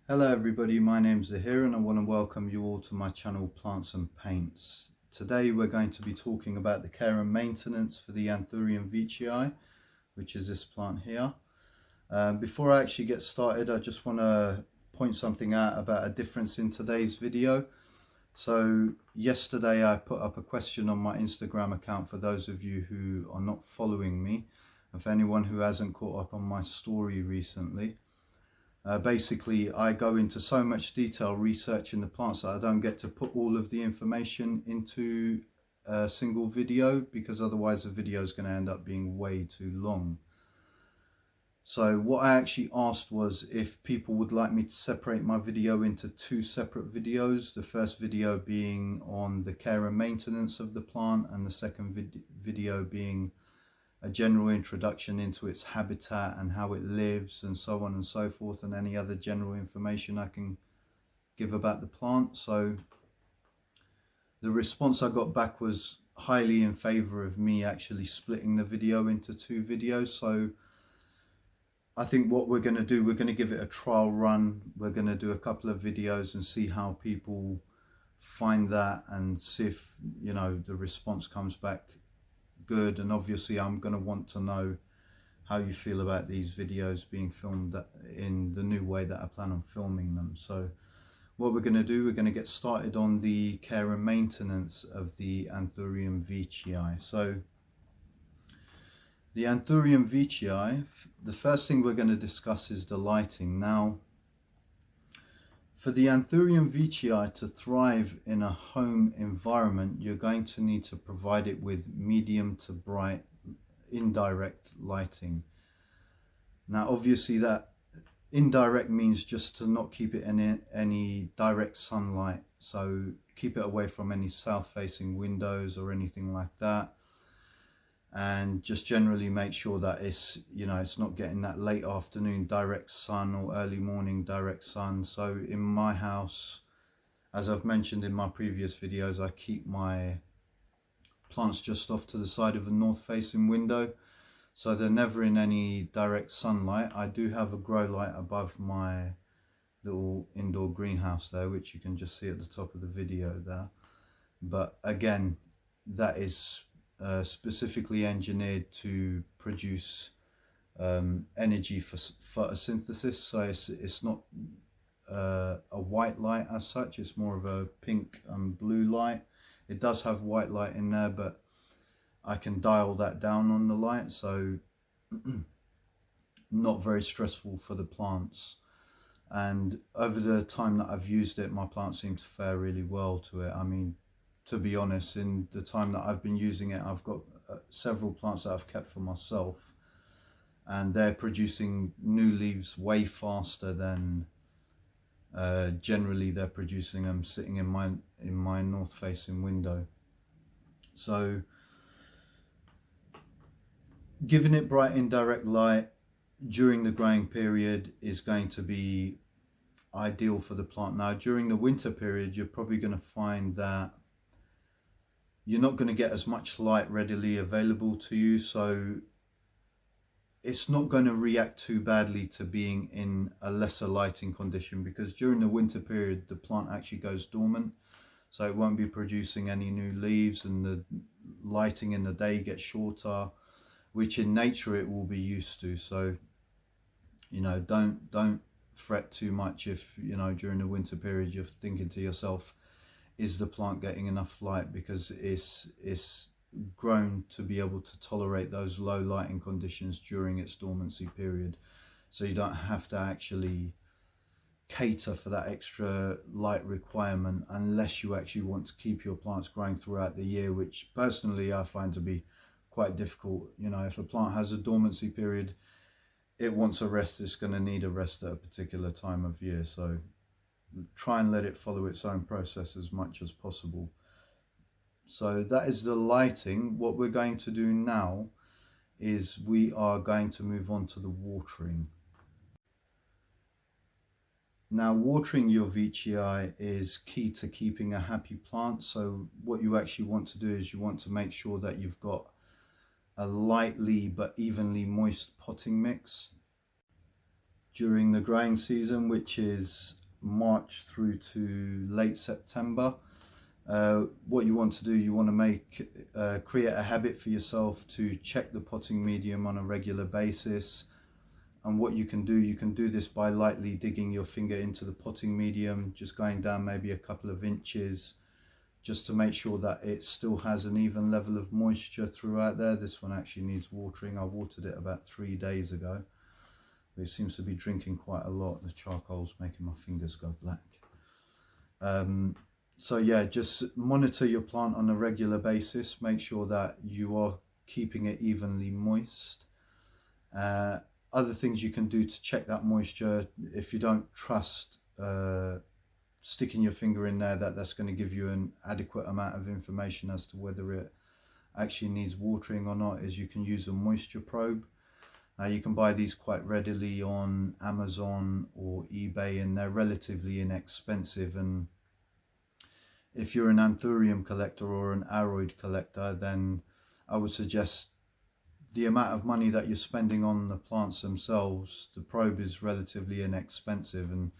Hello everybody, my name's Zahir and I want to welcome you all to my channel Plants and Paints. Today we're going to be talking about the care and maintenance for the Anthurium Veitchii, which is this plant here. Before I actually get started, I just want to point something out about a difference in today's video. So yesterday I put up a question on my Instagram account for those of you who are not following me, and for anyone who hasn't caught up on my story recently. Basically, I go into so much detail researching the plants that I don't get to put all of the information into a single video, because otherwise the video is going to end up being way too long. So what I actually asked was if people would like me to separate my video into two separate videos. The first video being on the care and maintenance of the plant, and the second video being a general introduction into its habitat and how it lives and so on and so forth, and any other general information I can give about the plant. So the response I got back was highly in favor of me actually splitting the video into two videos. So I think what we're going to do, we're going to give it a trial run. We're going to do a couple of videos and see how people find that, and see if, you know, the response comes back good. And obviously I'm going to want to know how you feel about these videos being filmed in the new way that I plan on filming them. So what we're going to do, we're going to get started on the care and maintenance of the Anthurium Veitchii. So the Anthurium Veitchii, the first thing we're going to discuss is the lighting. Now, for the Anthurium Veitchii to thrive in a home environment, you're going to need to provide it with medium to bright indirect lighting. Now obviously that indirect means just to not keep it in any direct sunlight, so keep it away from any south facing windows or anything like that, and just generally make sure that it's, you know, it's not getting that late afternoon direct sun or early morning direct sun. So in my house, as I've mentioned in my previous videos, I keep my plants just off to the side of a north facing window, so they're never in any direct sunlight. I do have a grow light above my little indoor greenhouse there, which you can just see at the top of the video there, but again, that is specifically engineered to produce energy for photosynthesis. So it's not a white light as such, it's more of a pink and blue light. It does have white light in there, but I can dial that down on the light, so not very stressful for the plants. And over the time that I've used it, my plants seem to fare really well to it. I mean, to be honest, in the time that I've been using it, I've got several plants that I've kept for myself, and they're producing new leaves way faster than generally they're producing them sitting in my north facing window. So giving it bright indirect light during the growing period is going to be ideal for the plant. Now during the winter period, you're probably going to find that you're not going to get as much light readily available to you, so it's not going to react too badly to being in a lesser lighting condition, because during the winter period the plant actually goes dormant, so it won't be producing any new leaves, and the lighting in the day gets shorter, which in nature it will be used to. So, you know, don't fret too much if, you know, during the winter period you're thinking to yourself, is the plant getting enough light? Because it's grown to be able to tolerate those low lighting conditions during its dormancy period, so you don't have to actually cater for that extra light requirement unless you actually want to keep your plants growing throughout the year, which personally I find to be quite difficult. You know, if a plant has a dormancy period, it wants a rest, it's going to need a rest at a particular time of year, so try and let it follow its own process as much as possible. So that is the lighting. What we're going to do now is we are going to move on to the watering. Now watering your Veitchii is key to keeping a happy plant. So what you actually want to do is you want to make sure that you've got a lightly but evenly moist potting mix. during the growing season, which is March through to late September. What you want to do, you want to create a habit for yourself to check the potting medium on a regular basis. And what you can do this by lightly digging your finger into the potting medium, just going down maybe a couple of inches, just to make sure that it still has an even level of moisture throughout there. This one actually needs watering. I watered it about 3 days ago. It seems to be drinking quite a lot. The charcoal's making my fingers go black. So yeah, just monitor your plant on a regular basis. Make sure that you are keeping it evenly moist. Other things you can do to check that moisture, if you don't trust sticking your finger in there, that's going to give you an adequate amount of information as to whether it actually needs watering or not, is you can use a moisture probe. You can buy these quite readily on Amazon or eBay, and they're relatively inexpensive. And if you're an Anthurium collector or an aroid collector, then I would suggest the amount of money that you're spending on the plants themselves, the probe is relatively inexpensive and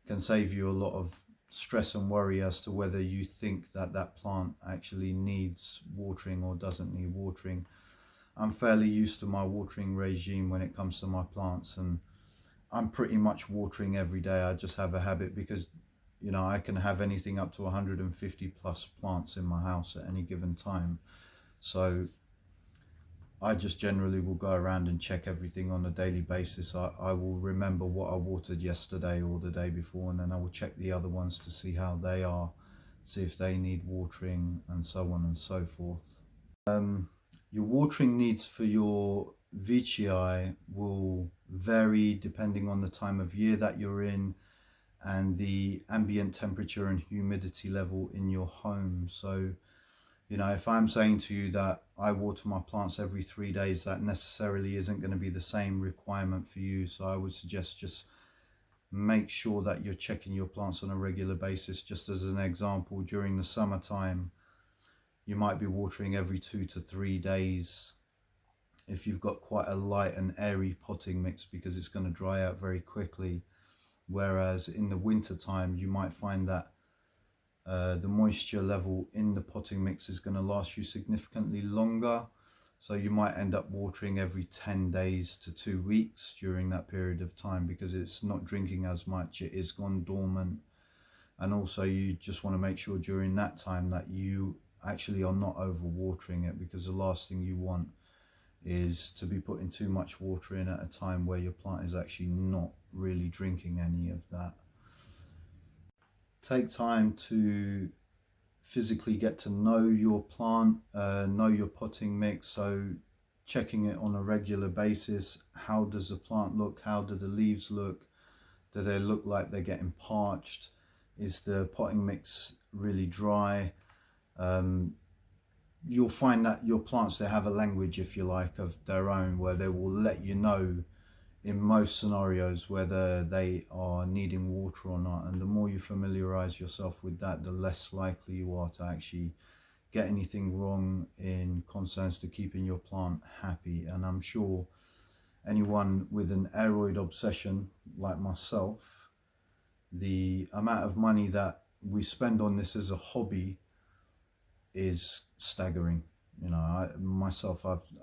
can save you a lot of stress and worry as to whether you think that plant actually needs watering or doesn't need watering. I'm fairly used to my watering regime when it comes to my plants, and I'm pretty much watering every day. I just have a habit because, you know, I can have anything up to 150 plus plants in my house at any given time. So I just generally will go around and check everything on a daily basis. I will remember what I watered yesterday or the day before, and then I will check the other ones to see how they are, see if they need watering, and so on and so forth. Your watering needs for your Veitchii will vary depending on the time of year that you're in and the ambient temperature and humidity level in your home. So, you know, if I'm saying to you that I water my plants every 3 days, that necessarily isn't going to be the same requirement for you. So I would suggest just make sure that you're checking your plants on a regular basis. Just as an example, during the summertime, you might be watering every 2 to 3 days if you've got quite a light and airy potting mix, because it's going to dry out very quickly. Whereas in the winter time, you might find that the moisture level in the potting mix is going to last you significantly longer. So you might end up watering every 10 days to 2 weeks during that period of time, because it's not drinking as much, it is gone dormant. And also you just want to make sure during that time that you actually are not over watering it, because the last thing you want is to be putting too much water in at a time where your plant is actually not really drinking any of that. Take time to physically get to know your plant, know your potting mix. So checking it on a regular basis. How does the plant look? How do the leaves look? Do they look like they're getting parched? Is the potting mix really dry? You'll find that your plants, they have a language, if you like, of their own, where they will let you know in most scenarios whether they are needing water or not. And the more you familiarize yourself with that, the less likely you are to actually get anything wrong in concerns to keeping your plant happy. And I'm sure anyone with an aroid obsession like myself, the amount of money that we spend on this as a hobby is staggering. You know,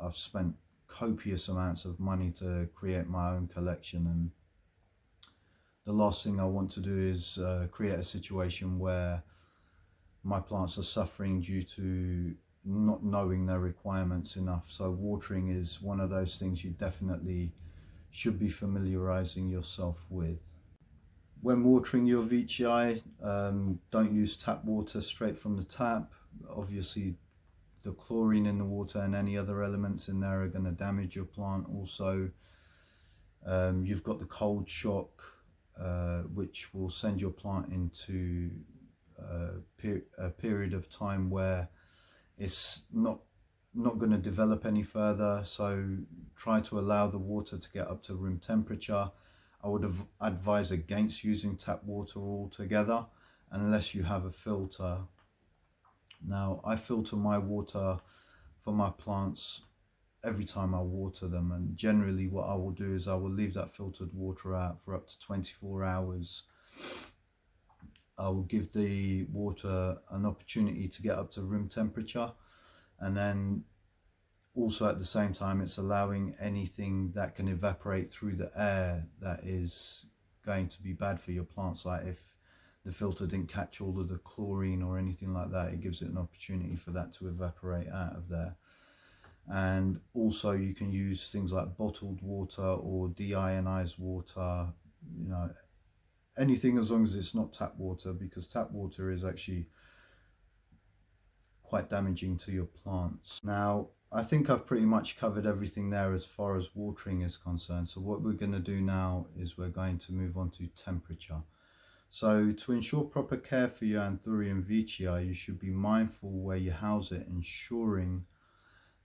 I've spent copious amounts of money to create my own collection, and the last thing I want to do is create a situation where my plants are suffering due to not knowing their requirements enough. So watering is one of those things you definitely should be familiarizing yourself with. When watering your Veitchii, don't use tap water straight from the tap. Obviously the chlorine in the water and any other elements in there are going to damage your plant. Also, you've got the cold shock, which will send your plant into a period of time where it's not going to develop any further. So try to allow the water to get up to room temperature. I would advise against using tap water altogether unless you have a filter. Now, I filter my water for my plants every time I water them. And generally what I will do is I will leave that filtered water out for up to 24 hours. I will give the water an opportunity to get up to room temperature, and then also at the same time it's allowing anything that can evaporate through the air that is going to be bad for your plants, like if the filter didn't catch all of the chlorine or anything like that, it gives it an opportunity for that to evaporate out of there. And also you can use things like bottled water or deionized water, you know, anything as long as it's not tap water, because tap water is actually quite damaging to your plants. Now, I think I've pretty much covered everything there as far as watering is concerned. So what we're going to do now is we're going to move on to temperature. So to ensure proper care for your Anthurium veitchii, you should be mindful where you house it, ensuring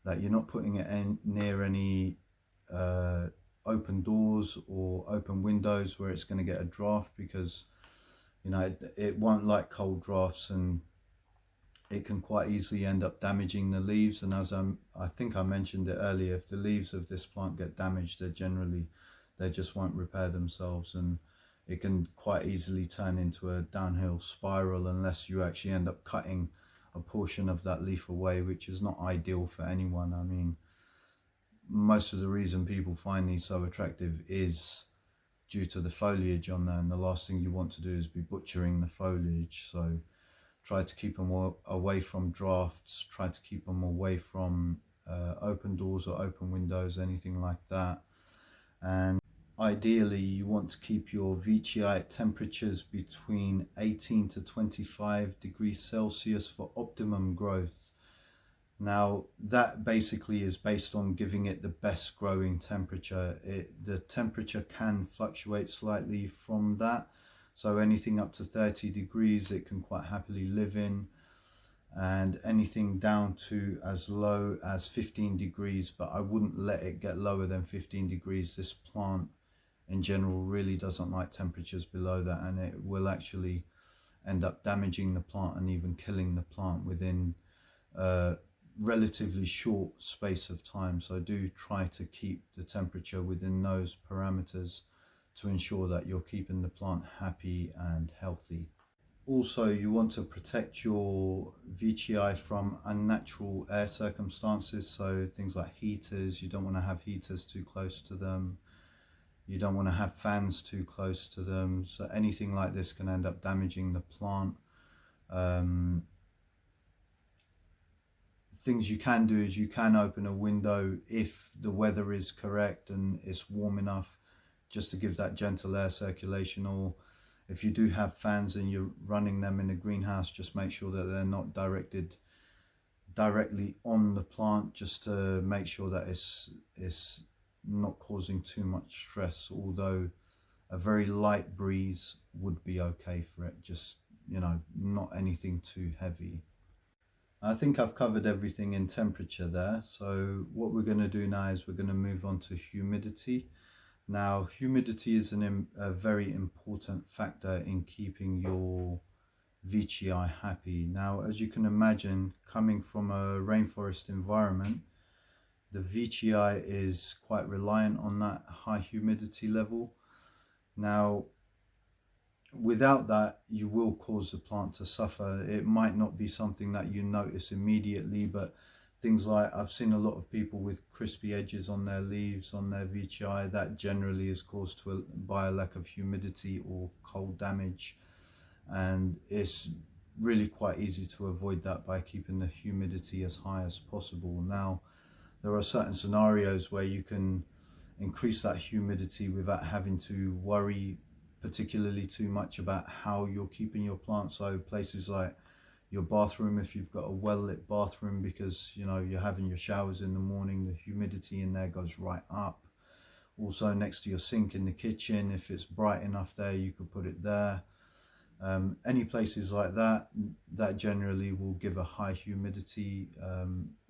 that you're not putting it near any open doors or open windows where it's going to get a draft, because you know it won't like cold drafts, and it can quite easily end up damaging the leaves. And as I think I mentioned it earlier, if the leaves of this plant get damaged, they just won't repair themselves, and it can quite easily turn into a downhill spiral unless you actually end up cutting a portion of that leaf away, which is not ideal for anyone. I mean, most of the reason people find these so attractive is due to the foliage on there, and the last thing you want to do is be butchering the foliage. So try to keep them away from drafts, try to keep them away from open doors or open windows, anything like that. And ideally you want to keep your veitchii at temperatures between 18 to 25 degrees Celsius for optimum growth. Now that basically is based on giving it the best growing temperature. The temperature can fluctuate slightly from that, so anything up to 30 degrees it can quite happily live in, and anything down to as low as 15 degrees, but I wouldn't let it get lower than 15 degrees. This plant in general really doesn't like temperatures below that, and it will actually end up damaging the plant and even killing the plant within relatively short space of time. So do try to keep the temperature within those parameters to ensure that you're keeping the plant happy and healthy. Also, you want to protect your veitchii from unnatural air circumstances, so things like heaters. You don't want to have heaters too close to them. You don't want to have fans too close to them, so anything like this can end up damaging the plant. Things you can do is you can open a window if the weather is correct and it's warm enough, just to give that gentle air circulation. Or if you do have fans and you're running them in a greenhouse, just make sure that they're not directed directly on the plant, just to make sure that it's not causing too much stress. Although a very light breeze would be okay for it, just, you know, not anything too heavy. I think I've covered everything in temperature there. So what we're going to do now is we're going to move on to humidity. Now, humidity is a very important factor in keeping your veitchii happy. Now, as you can imagine, coming from a rainforest environment, the veitchii is quite reliant on that high humidity level. Now, without that, you will cause the plant to suffer. It might not be something that you notice immediately, but things like, I've seen a lot of people with crispy edges on their leaves, on their veitchii, that generally is caused by a lack of humidity or cold damage. And it's really quite easy to avoid that by keeping the humidity as high as possible. Now, there are certain scenarios where you can increase that humidity without having to worry particularly too much about how you're keeping your plant. So places like your bathroom, if you've got a well-lit bathroom, because you know you're having your showers in the morning, the humidity in there goes right up. Also next to your sink in the kitchen, if it's bright enough there, you could put it there. Any places like that, that generally will give a high humidity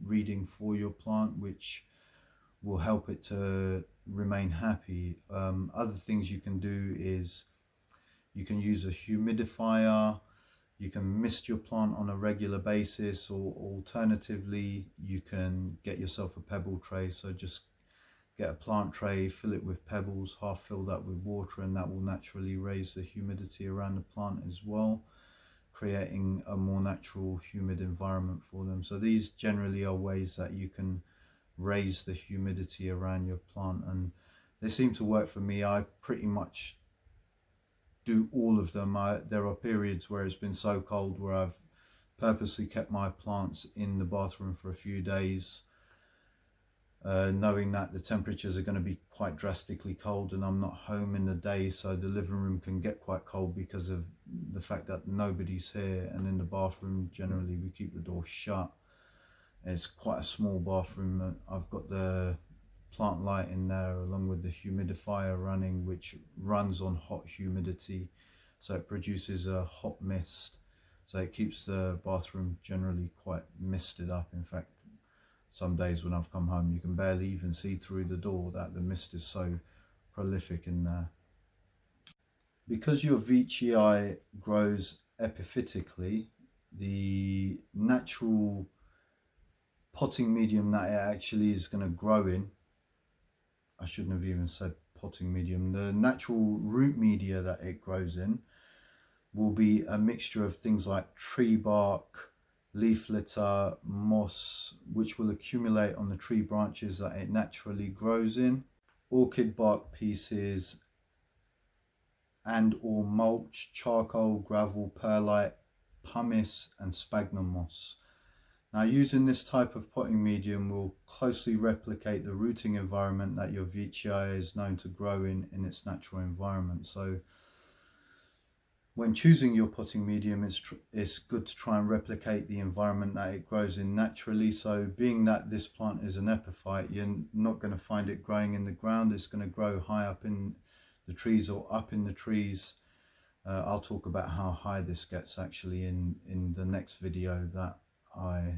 reading for your plant, which will help it to remain happy. Other things you can do is you can use a humidifier, You can mist your plant on a regular basis, or alternatively you can get yourself a pebble tray. So just get a plant tray, fill it with pebbles, half fill that with water, and that will naturally raise the humidity around the plant as well, creating a more natural humid environment for them. So these generally are ways that you can raise the humidity around your plant, and they seem to work for me. I pretty much do all of them. There are periods where it's been so cold where I've purposely kept my plants in the bathroom for a few days, knowing that the temperatures are going to be quite drastically cold and I'm not home in the day, so the living room can get quite cold because of the fact that nobody's here, and in the bathroom generally we keep the door shut. It's quite a small bathroom. I've got the plant light in there along with the humidifier running, which runs on hot humidity, so it produces a hot mist, so it keeps the bathroom generally quite misted up. In fact, some days when I've come home you can barely even see through the door, that the mist is so prolific in there. Because your Veitchii grows epiphytically, the natural potting medium that it actually is going to grow in, I shouldn't have even said potting medium, the natural root media that it grows in will be a mixture of things like tree bark, leaf litter, moss, which will accumulate on the tree branches that it naturally grows in, orchid bark pieces, and or mulch, charcoal, gravel, perlite, pumice and sphagnum moss. Now, using this type of potting medium will closely replicate the rooting environment that your Veitchii is known to grow in its natural environment. So when choosing your potting medium, it's good to try and replicate the environment that it grows in naturally. So being that this plant is an epiphyte, you're not going to find it growing in the ground. It's going to grow high up in the trees or up in the trees. I'll talk about how high this gets actually in the next video that I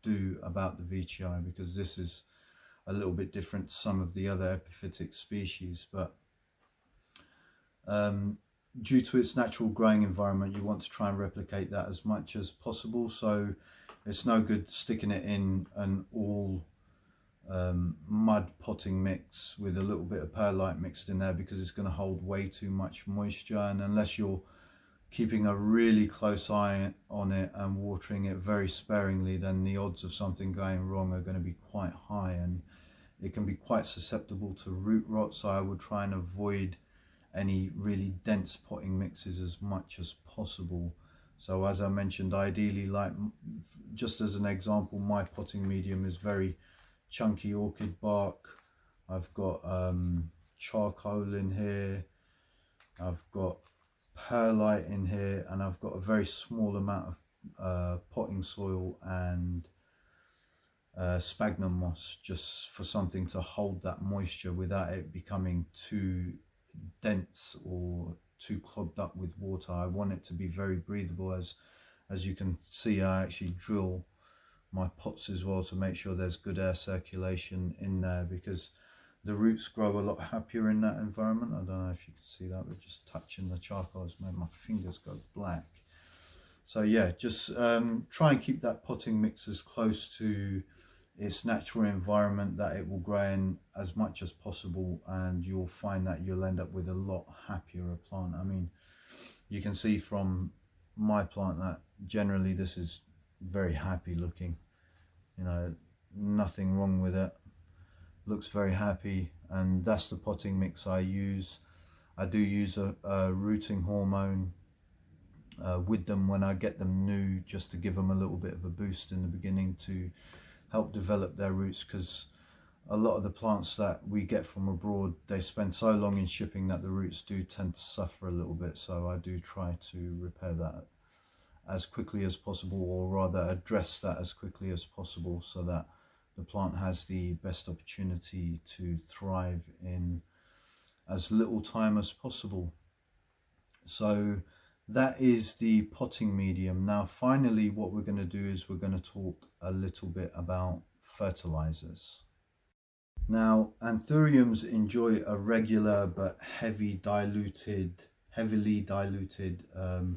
do about the Veitchii, because this is a little bit different to some of the other epiphytic species. But due to its natural growing environment, you want to try and replicate that as much as possible. So it's no good sticking it in an all mud potting mix with a little bit of perlite mixed in there, because it's going to hold way too much moisture, and unless you're keeping a really close eye on it and watering it very sparingly, then the odds of something going wrong are going to be quite high, and it can be quite susceptible to root rot. So I would try and avoid any really dense potting mixes as much as possible. So as I mentioned, ideally, like just as an example, my potting medium is very chunky orchid bark. I've got charcoal in here, I've got perlite in here, and I've got a very small amount of potting soil and sphagnum moss, just for something to hold that moisture without it becoming too dense or too clogged up with water. I want it to be very breathable. As you can see, I actually drill my pots as well to make sure there's good air circulation in there, because the roots grow a lot happier in that environment. I don't know if you can see that, but just touching the charcoal has made my fingers go black. So yeah, just try and keep that potting mix as close to its natural environment that it will grow in as much as possible, and you'll find that you'll end up with a lot happier plant. I mean, you can see from my plant that generally this is very happy looking, you know, nothing wrong with it, looks very happy. And that's the potting mix I use. I do use a rooting hormone with them when I get them new, just to give them a little bit of a boost in the beginning to help develop their roots, because a lot of the plants that we get from abroad, they spend so long in shipping that the roots do tend to suffer a little bit. So I do try to repair that as quickly as possible, or rather address that as quickly as possible, so that the plant has the best opportunity to thrive in as little time as possible. So that is the potting medium. Now finally, what we're going to do is we're going to talk a little bit about fertilizers. Now, anthuriums enjoy a regular but heavy diluted heavily diluted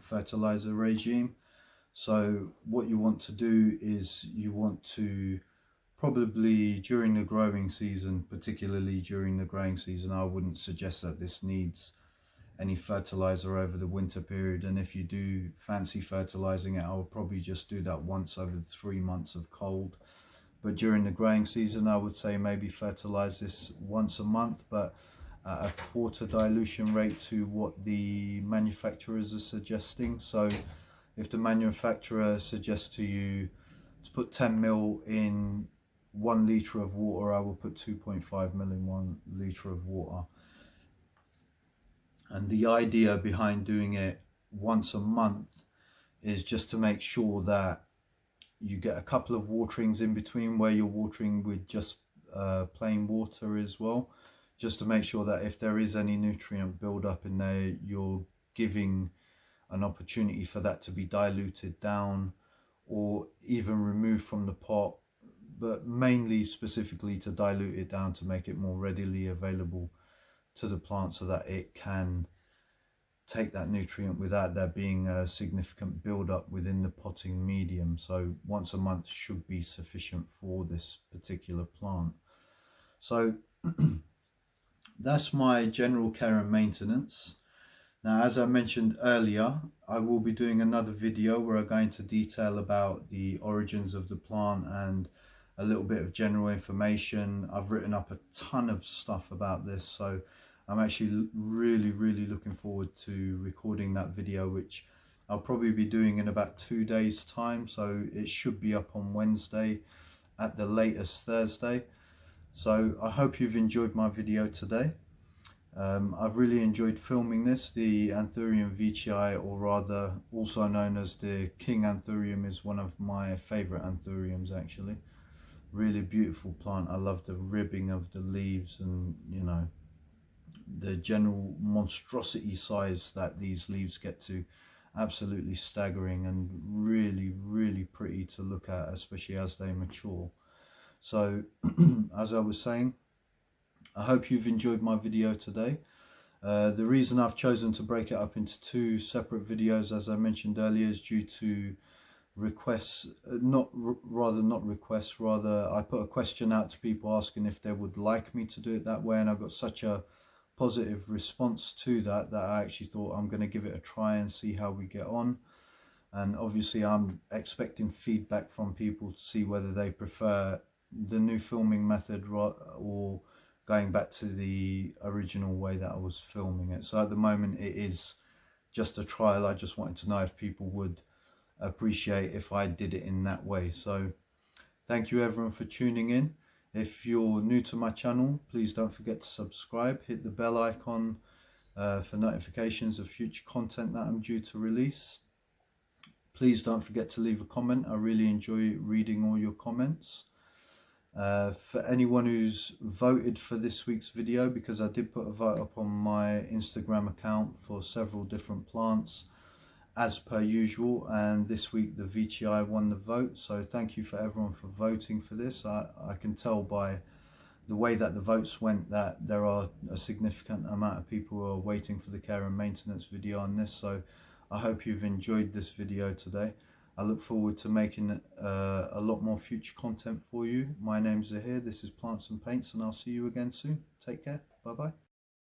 fertilizer regime. So what you want to do is you want to probably during the growing season, particularly during the growing season, I wouldn't suggest that this needs any fertilizer over the winter period, and if you do fancy fertilizing it, I would probably just do that once over the 3 months of cold. But during the growing season, I would say maybe fertilize this once a month, but at a quarter dilution rate to what the manufacturers are suggesting. So if the manufacturer suggests to you to put 10 mil in 1 litre of water, I will put 2.5 mil in 1 litre of water. And the idea behind doing it once a month is just to make sure that you get a couple of waterings in between where you're watering with just plain water as well, just to make sure that if there is any nutrient build-up in there, you're giving an opportunity for that to be diluted down or even removed from the pot, but mainly specifically to dilute it down to make it more readily available to the plant so that it can take that nutrient without there being a significant build-up within the potting medium. So once a month should be sufficient for this particular plant. So that's my general care and maintenance. Now, as I mentioned earlier, I will be doing another video where I'm going to detail about the origins of the plant and a little bit of general information. I've written up a ton of stuff about this, so I'm actually really looking forward to recording that video, which I'll probably be doing in about 2 days time. So it should be up on Wednesday, at the latest Thursday. So I hope you've enjoyed my video today. I've really enjoyed filming this. The Anthurium Veitchii, or rather also known as the King Anthurium, is one of my favourite Anthuriums actually. Really beautiful plant. I love the ribbing of the leaves and, you know, the general monstrosity size that these leaves get to. Absolutely staggering and really pretty to look at, especially as they mature. So as I was saying, I hope you've enjoyed my video today. The reason I've chosen to break it up into 2 separate videos, as I mentioned earlier, is due to requests, rather I put a question out to people asking if they would like me to do it that way, and I got such a positive response to that I actually thought I'm going to give it a try and see how we get on. And obviously I'm expecting feedback from people to see whether they prefer the new filming method or going back to the original way that I was filming it. So at the moment it is just a trial. I just wanted to know if people would appreciate if I did it in that way. So thank you everyone for tuning in. If you're new to my channel, please don't forget to subscribe, hit the bell icon for notifications of future content that I'm due to release. Please don't forget to leave a comment. I really enjoy reading all your comments. For anyone who's voted for this week's video, because I did put a vote up on my Instagram account for several different plants as per usual, and this week the Veitchii won the vote, so thank you for everyone for voting for this. I can tell by the way that the votes went that there are a significant amount of people who are waiting for the care and maintenance video on this, so I hope you've enjoyed this video today. I look forward to making a lot more future content for you. My name's Zahir, this is Plants and Paints, and I'll see you again soon. Take care, bye bye.